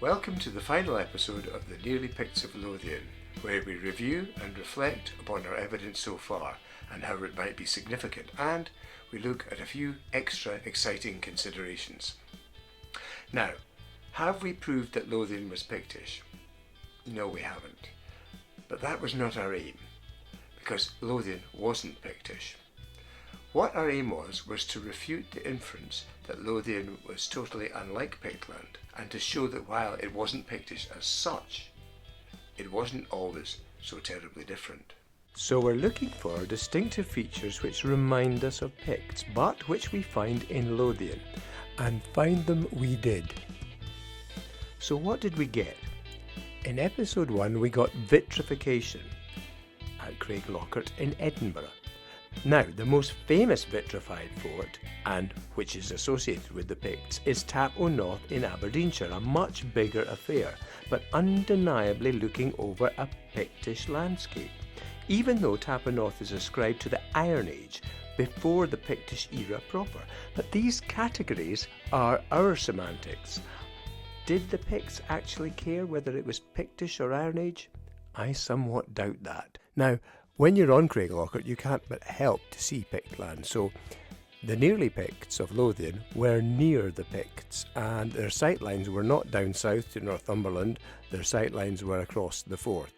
Welcome to the final episode of the Nearly Picts of Lothian, where we review and reflect upon our evidence so far and how it might be significant, and we look at a few extra exciting considerations. Now, have we proved that Lothian was Pictish? No, we haven't. But that was not our aim, because Lothian wasn't Pictish. What our aim was to refute the inference that Lothian was totally unlike Pictland, and to show that while it wasn't Pictish as such, it wasn't always so terribly different. So we're looking for distinctive features which remind us of Picts, but which we find in Lothian, and find them we did. So what did we get? In episode 1 we got vitrification at Craiglockhart in Edinburgh. Now, the most famous vitrified fort, and which is associated with the Picts, is Tapo North in Aberdeenshire, a much bigger affair, but undeniably looking over a Pictish landscape, even though Tapo North is ascribed to the Iron Age, before the Pictish era proper. But these categories are our semantics. Did the Picts actually care whether it was Pictish or Iron Age? I somewhat doubt that. Now, when you're on Craiglockhart, you can't but help to see Pictland, so the Nearly Picts of Lothian were near the Picts, and their sightlines were not down south to Northumberland, their sightlines were across the Forth.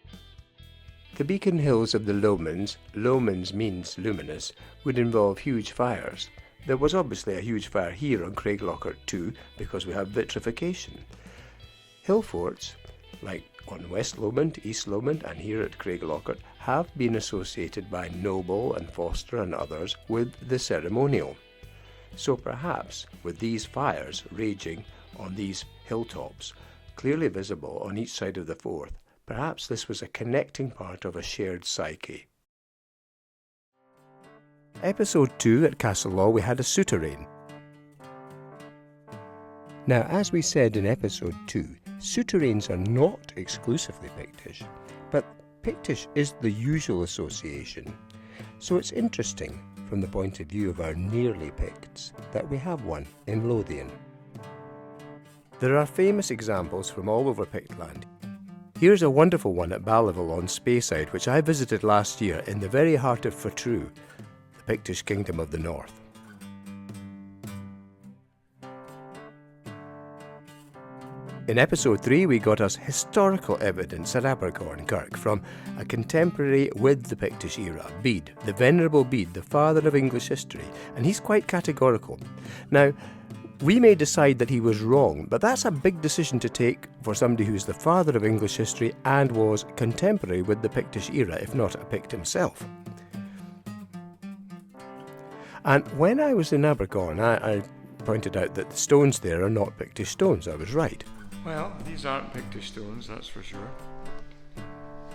The Beacon Hills of the Lomans means luminous, would involve huge fires. There was obviously a huge fire here on Craiglockhart too, because we have vitrification. Hill forts, like on West Lomond, East Lomond and here at Craiglockhart, have been associated by Noble and Foster and others with the ceremonial. So perhaps with these fires raging on these hilltops, clearly visible on each side of the Forth, perhaps this was a connecting part of a shared psyche. Episode 2 at Castlelaw we had a souterrain. Now, as we said in episode 2, souterrains are not exclusively Pictish, but Pictish is the usual association. So it's interesting, from the point of view of our Nearly Picts, that we have one in Lothian. There are famous examples from all over Pictland. Here's a wonderful one at Ballyville on Speyside, which I visited last year in the very heart of Fortrue, the Pictish kingdom of the north. In episode 3 we got us historical evidence at Abercorn Kirk from a contemporary with the Pictish era, Bede, the Venerable Bede, the father of English history, and he's quite categorical. Now, we may decide that he was wrong, but that's a big decision to take for somebody who's the father of English history and was contemporary with the Pictish era, if not a Pict himself. And when I was in Abercorn, I pointed out that the stones there are not Pictish stones. I was right. Well, these aren't Pictish stones, that's for sure.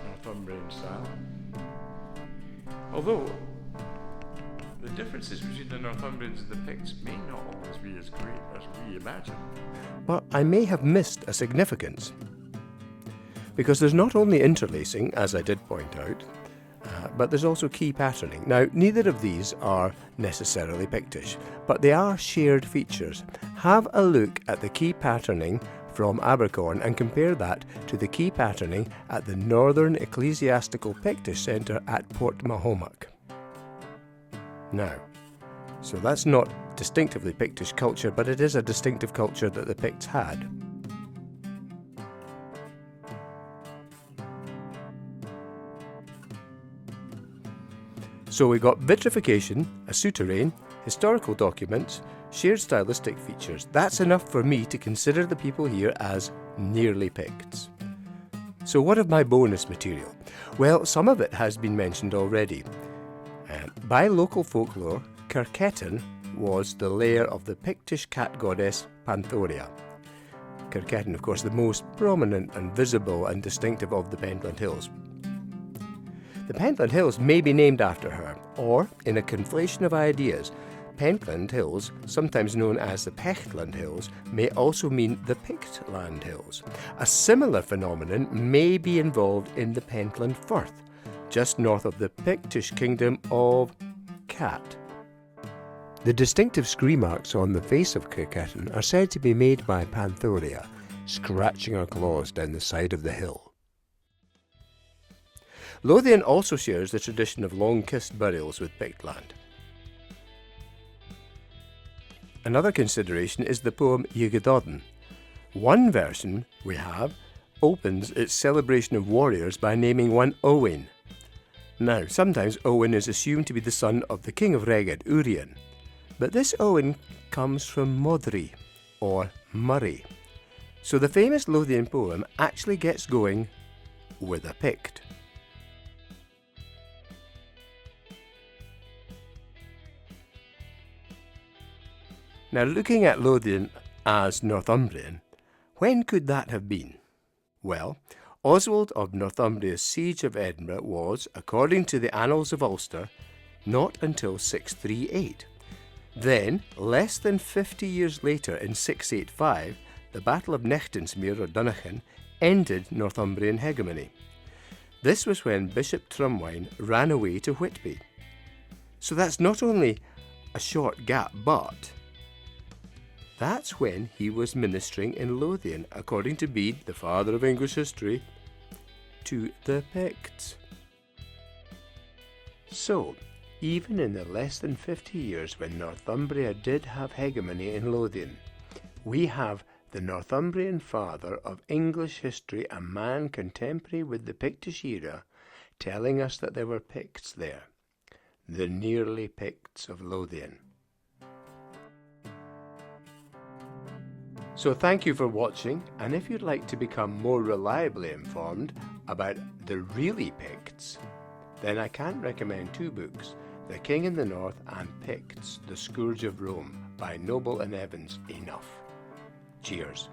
Northumbrian style. Although, the differences between the Northumbrians and the Picts may not always be as great as we imagine. But I may have missed a significance. Because there's not only interlacing, as I did point out, but there's also key patterning. Now, neither of these are necessarily Pictish, but they are shared features. Have a look at the key patterning from Abercorn and compare that to the key patterning at the Northern Ecclesiastical Pictish Centre at Port Mahomack. Now, so that's not distinctively Pictish culture, but it is a distinctive culture that the Picts had. So we got vitrification, a souterrain, historical documents, shared stylistic features. That's enough for me to consider the people here as Nearly Picts. So what of my bonus material? Well, some of it has been mentioned already. By local folklore, Kirketin was the lair of the Pictish cat goddess Panthoria. Kirketin, of course, the most prominent and visible and distinctive of the Pentland Hills. The Pentland Hills may be named after her, or, in a conflation of ideas, Pentland Hills, sometimes known as the Pechtland Hills, may also mean the Pictland Hills. A similar phenomenon may be involved in the Pentland Firth, just north of the Pictish kingdom of Cat. The distinctive scree marks on the face of Kirketin are said to be made by Panthoria. scratching our claws down the side of the hill. Lothian also shares the tradition of long-kissed burials with Pict land. Another consideration is the poem Ygadodden. One version we have opens its celebration of warriors by naming one Owain. Now, sometimes Owain is assumed to be the son of the king of Reged, Urien, but this Owain comes from Modri, or Murray. So the famous Lothian poem actually gets going with a Pict. Now, looking at Lothian as Northumbrian, when could that have been? Well, Oswald of Northumbria's siege of Edinburgh was, according to the Annals of Ulster, not until 638. Then, less than 50 years later, in 685, the Battle of Nechtinsmere, or Dunachan, ended Northumbrian hegemony. This was when Bishop Trumwine ran away to Whitby. So that's not only a short gap, but that's when he was ministering in Lothian, according to Bede, the father of English history, to the Picts. So, even in the less than 50 years when Northumbria did have hegemony in Lothian, we have the Northumbrian father of English history, a man contemporary with the Pictish era, telling us that there were Picts there, the Nearly Picts of Lothian. So thank you for watching, and if you'd like to become more reliably informed about the really Picts, then I can't recommend two books, The King in the North and Picts, The Scourge of Rome by Noble and Evans enough. Cheers.